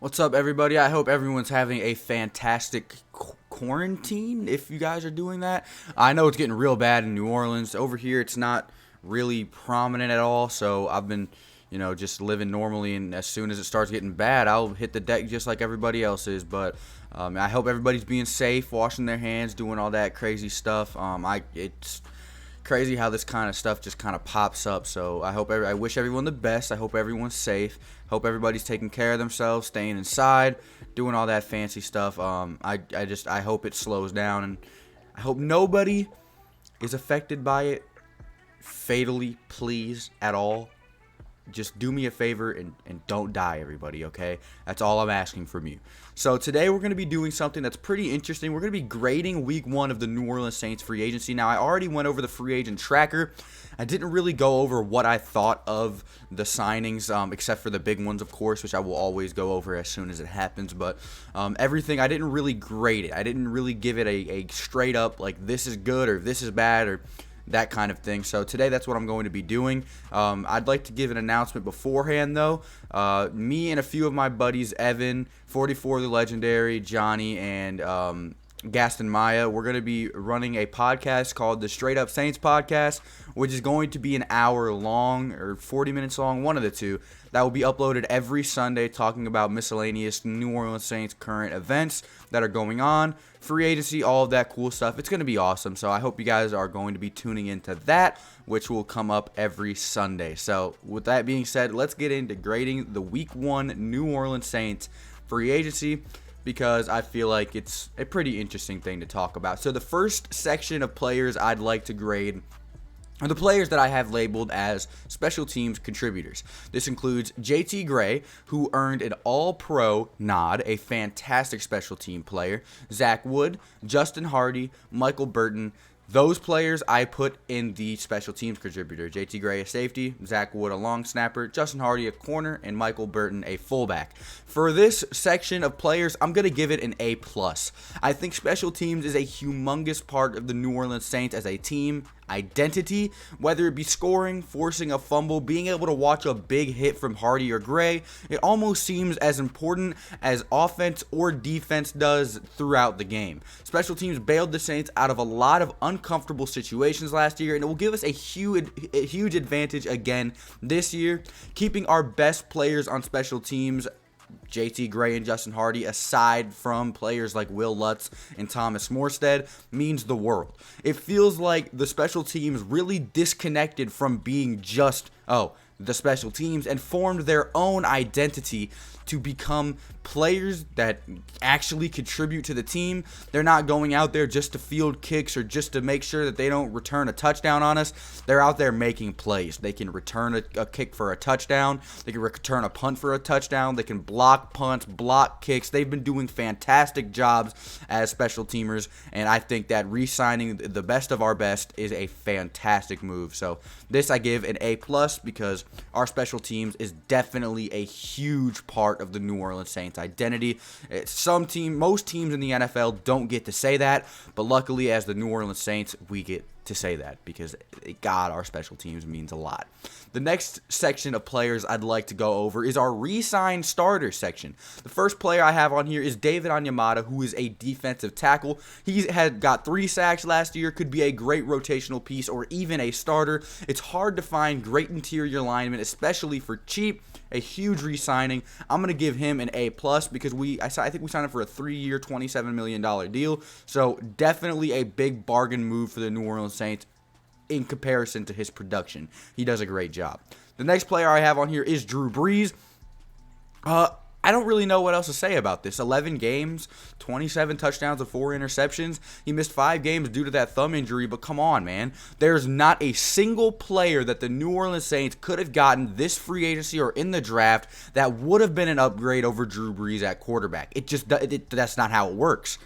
What's up, everybody? I hope everyone's having a fantastic quarantine, if you guys are doing that. I know it's getting real bad in New Orleans. Over here, it's not really prominent at all, so I've been, just living normally, and as soon as it starts getting bad, I'll hit the deck just like everybody else is, but I hope everybody's being safe, washing their hands, doing all that crazy stuff. It's crazy how this kind of stuff just kind of pops up. So I wish everyone the best. I hope everyone's safe. Hope everybody's taking care of themselves, staying inside, doing all that fancy stuff. I hope it slows down, and I hope nobody is affected by it fatally, please, at all. Just do me a favor and don't die, everybody, okay? That's all I'm asking from you. So today we're going to be doing something that's pretty interesting. We're going to be grading week 1 of the New Orleans Saints free agency. Now, I already went over the free agent tracker. I didn't really go over what I thought of the signings, except for the big ones, of course, which I will always go over as soon as it happens. But everything, I didn't really grade it. I didn't really give it a straight up, like, this is good or this is bad or that kind of thing. So today that's what I'm going to be doing. I'd like to give an announcement beforehand, though. Me and a few of my buddies, Evan, 44 the Legendary, Johnny, and Gaston Maya, we're going to be running a podcast called the Straight Up Saints Podcast, which is going to be an hour long or 40 minutes long, one of the two. That will be uploaded every Sunday, talking about miscellaneous New Orleans Saints current events that are going on, free agency, all of that cool stuff. It's going to be awesome, so I hope you guys are going to be tuning into that, which will come up every Sunday. So with that being said, let's get into grading the Week 1 New Orleans Saints free agency, because I feel like it's a pretty interesting thing to talk about. So the first section of players I'd like to grade are the players that I have labeled as special teams contributors. This includes JT Gray, who earned an All-Pro nod, a fantastic special team player, Zach Wood, Justin Hardy, Michael Burton. Those players I put in the special teams contributor. JT Gray a safety, Zach Wood a long snapper, Justin Hardy a corner, and Michael Burton a fullback. For this section of players, I'm going to give it an A+. I think special teams is a humongous part of the New Orleans Saints as a team identity, whether it be scoring, forcing a fumble, being able to watch a big hit from Hardy or Gray. It almost seems as important as offense or defense does throughout the game. Special teams bailed the Saints out of a lot of uncomfortable situations last year, and it will give us a huge advantage again this year. Keeping our best players on special teams, JT Gray and Justin Hardy, aside from players like Will Lutz and Thomas Morstead, means the world. It feels like the special teams really disconnected from being just, the special teams, and formed their own identity to become players that actually contribute to the team. They're not going out there just to field kicks or just to make sure that they don't return a touchdown on us. They're out there making plays. They can return a kick for a touchdown. They can return a punt for a touchdown. They can block punts, block kicks. They've been doing fantastic jobs as special teamers, and I think that re-signing the best of our best is a fantastic move. So this I give an A+, because our special teams is definitely a huge part of the New Orleans Saints identity. Most teams in the NFL don't get to say that, but luckily as the New Orleans Saints, we get to say that, because God, our special teams means a lot. The next section of players I'd like to go over is our re-signed starter section. The first player I have on here is David Onyemata, who is a defensive tackle. He had got 3 sacks last year, could be a great rotational piece or even a starter. It's hard to find great interior linemen, especially for cheap. A huge re-signing. I'm going to give him an A+, because I think we signed him for a 3-year, $27 million deal. So definitely a big bargain move for the New Orleans Saints in comparison to his production. He does a great job. The next player I have on here is Drew Brees. I don't really know what else to say about this. 11 games, 27 touchdowns and 4 interceptions. He missed 5 games due to that thumb injury, but come on, man. There's not a single player that the New Orleans Saints could have gotten this free agency or in the draft that would have been an upgrade over Drew Brees at quarterback. That's not how it works.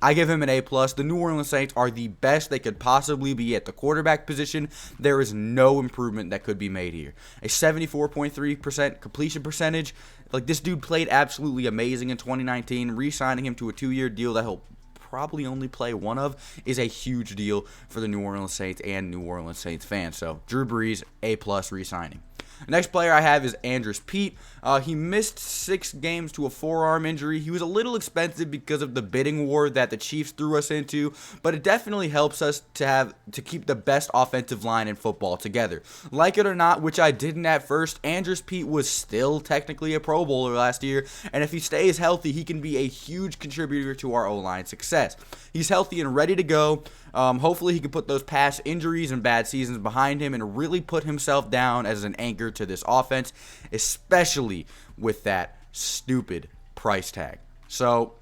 I give him an A+. The New Orleans Saints are the best they could possibly be at the quarterback position. There is no improvement that could be made here. A 74.3% completion percentage. Like, this dude played absolutely amazing in 2019. Re-signing him to a 2-year deal that he'll probably only play one of is a huge deal for the New Orleans Saints and New Orleans Saints fans. So, Drew Brees, A+ re-signing. The next player I have is Andrus Peat. He missed 6 games to a forearm injury. He was a little expensive because of the bidding war that the Chiefs threw us into, but it definitely helps us to keep the best offensive line in football together. Like it or not, which I didn't at first, Andrus Peat was still technically a Pro Bowler last year, and if he stays healthy, he can be a huge contributor to our O-line success. He's healthy and ready to go. Hopefully he can put those past injuries and bad seasons behind him and really put himself down as an anchor to this offense, especially with that stupid price tag. So,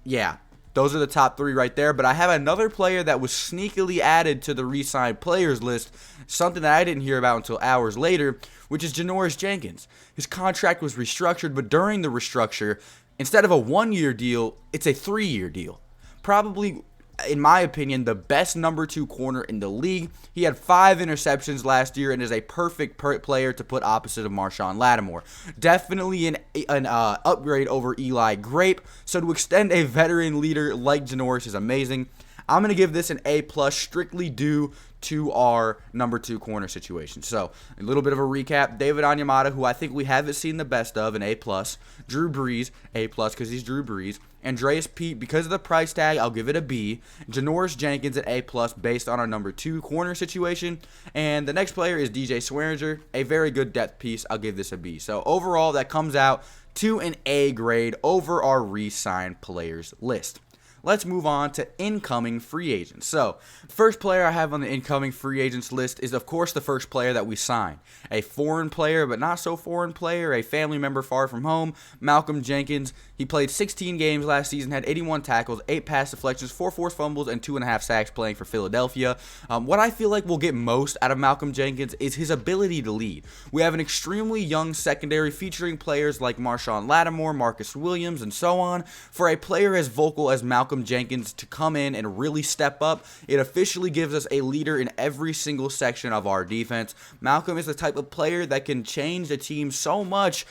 yeah, those are the top 3 right there. But I have another player that was sneakily added to the re-signed players list, something that I didn't hear about until hours later, which is Janoris Jenkins. His contract was restructured, but during the restructure, instead of a 1-year deal, it's a 3-year deal. Probably, in my opinion, the best number 2 corner in the league. He had 5 interceptions last year and is a perfect player to put opposite of Marshawn Lattimore. Definitely an upgrade over Eli Grape. So to extend a veteran leader like Janoris is amazing. I'm going to give this an A+, strictly due to our number 2 corner situation. So, a little bit of a recap. David Onyemata, who I think we haven't seen the best of, an A+. Drew Brees, A+, because he's Drew Brees. Andrus Peat, because of the price tag, I'll give it a B. Janoris Jenkins, an A+, based on our number 2 corner situation. And the next player is DJ Swearinger, a very good depth piece. I'll give this a B. So, overall, that comes out to an A grade over our re-signed players list. Let's move on to incoming free agents. So, first player I have on the incoming free agents list is, of course, the first player that we signed. A foreign player, but not so foreign player, a family member far from home, Malcolm Jenkins. He played 16 games last season, had 81 tackles, 8 pass deflections, 4 forced fumbles, and 2.5 sacks playing for Philadelphia. What I feel like we'll get most out of Malcolm Jenkins is his ability to lead. We have an extremely young secondary featuring players like Marshawn Lattimore, Marcus Williams, and so on. For a player as vocal as Malcolm Jenkins to come in and really step up, it officially gives us a leader in every single section of our defense. Malcolm is the type of player that can change the team so much,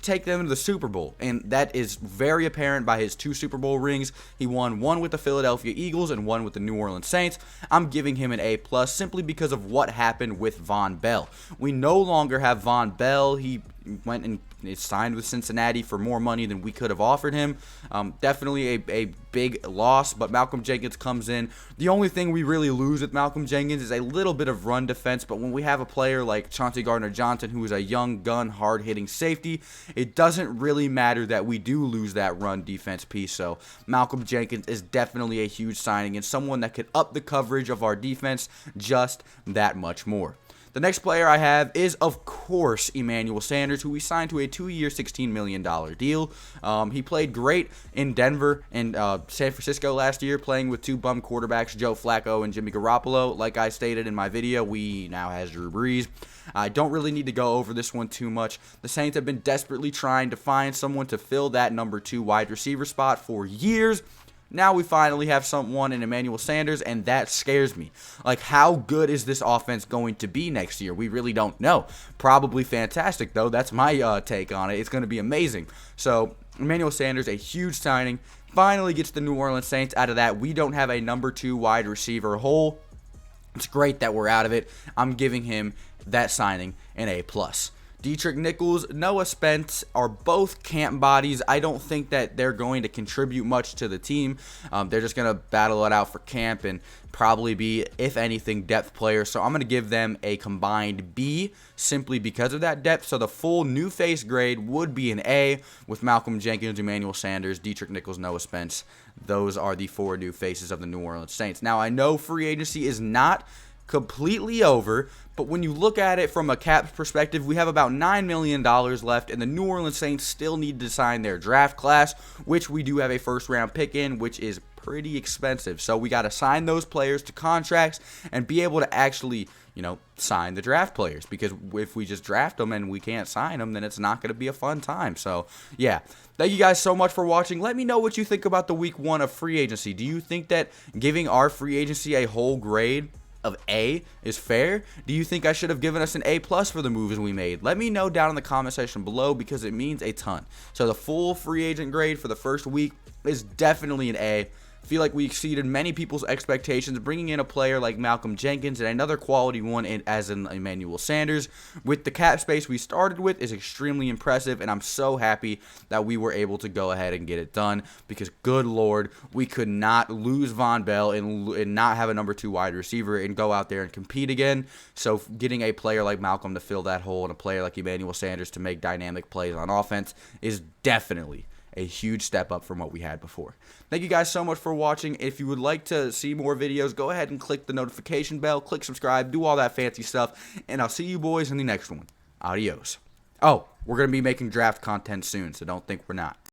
take them to the Super Bowl, and that is very apparent by his 2 Super Bowl rings. He won 1 with the Philadelphia Eagles and 1 with the New Orleans Saints. I'm giving him an A+, simply because of what happened with Von Bell. We no longer have Von Bell. He went and signed with Cincinnati for more money than we could have offered him. Definitely a big loss, but Malcolm Jenkins comes in. The only thing we really lose with Malcolm Jenkins is a little bit of run defense, but when we have a player like Chauncey Gardner-Johnson, who is a young gun, hard-hitting safety, it doesn't really matter that we do lose that run defense piece. So Malcolm Jenkins is definitely a huge signing and someone that could up the coverage of our defense just that much more. The next player I have is, of course, Emmanuel Sanders, who we signed to a 2-year, $16 million deal. He played great in Denver and San Francisco last year, playing with 2 bum quarterbacks, Joe Flacco and Jimmy Garoppolo. Like I stated in my video, we now has Drew Brees. I don't really need to go over this one too much. The Saints have been desperately trying to find someone to fill that number 2 wide receiver spot for years. Now we finally have someone in Emmanuel Sanders, and that scares me. Like, how good is this offense going to be next year? We really don't know. Probably fantastic, though. That's my take on it. It's going to be amazing. So, Emmanuel Sanders, a huge signing, finally gets the New Orleans Saints out of that. We don't have a number 2 wide receiver hole. It's great that we're out of it. I'm giving him that signing an A+. Dietrich Nichols, Noah Spence are both camp bodies. I don't think that they're going to contribute much to the team. They're just going to battle it out for camp and probably be, if anything, depth players. So I'm going to give them a combined B simply because of that depth. So the full new face grade would be an A with Malcolm Jenkins, Emmanuel Sanders, Dietrich Nichols, Noah Spence. Those are the 4 new faces of the New Orleans Saints. Now, I know free agency is not completely over, but when you look at it from a cap perspective, we have about $9 million left, and the New Orleans Saints still need to sign their draft class, which we do have a first-round pick in, which is pretty expensive. So we got to sign those players to contracts and be able to actually, sign the draft players, because if we just draft them and we can't sign them, then it's not going to be a fun time. So, yeah. Thank you guys so much for watching. Let me know what you think about the week 1 of free agency. Do you think that giving our free agency a whole grade of A is fair? Do you think I should have given us an A+ for the moves we made? Let me know down in the comment section below, because it means a ton. So the full free agent grade for the first week is definitely an A. I feel like we exceeded many people's expectations, bringing in a player like Malcolm Jenkins and another quality one as in Emmanuel Sanders. With the cap space we started with is extremely impressive, and I'm so happy that we were able to go ahead and get it done because, good Lord, we could not lose Von Bell and not have a number 2 wide receiver and go out there and compete again. So getting a player like Malcolm to fill that hole and a player like Emmanuel Sanders to make dynamic plays on offense is definitely a huge step up from what we had before. Thank you guys so much for watching. If you would like to see more videos, go ahead and click the notification bell, click subscribe, do all that fancy stuff, and I'll see you boys in the next one. Adios. Oh, we're going to be making draft content soon, so don't think we're not.